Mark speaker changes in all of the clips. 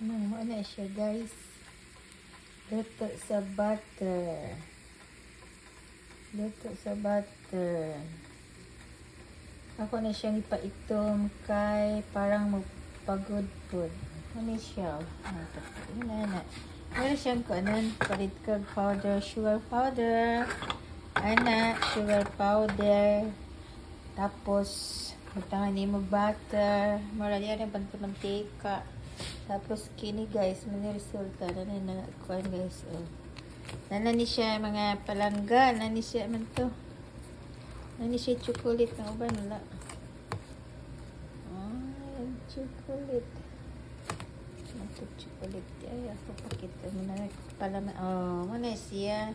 Speaker 1: Ano siya guys? Luto sa butter. Luto sa butter. Ako na siyang ipaitom kay parang magpagod food. Ano siya? Meron siyang palit kag powder, sugar powder. Sugar powder. Tapos, butangan ni mo butter. Marali yan ang mantika. Tapos, kini guys, may resulta. Na kuhan guys. Oh. Nani siya mga palangga. Nani siya man to. Nani siya chocolate na uban. Wala. Ay, chocolate. Ito chocolate. Ay, ako pakita mo na. Oh, mana siya.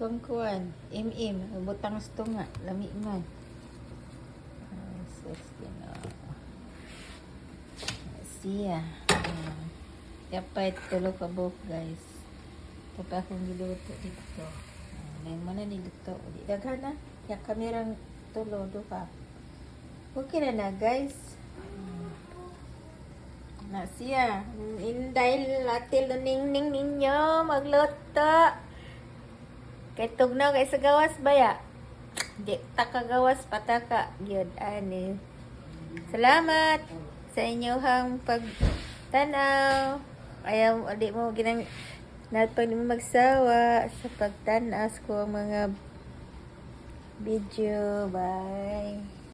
Speaker 1: Kuhan. Im. Butang ito nga. Lami man. Siya. Dapat tulog ka buhok guys. Tapos akong giluto dito. Ngayon mo na niluto. Di daghan na. Kaya kamerang tulog ka. Okay na guys. Na siya. Dahil atil ning ninyo magluto. Kay tugnaw kay sa gawas baya. Di takagawas pataka. Yun. Ani. Salamat sa inyong pagtanaw. Ayaw, di mo pag mo magsawa sa pagtanas ko ang mga video. Bye.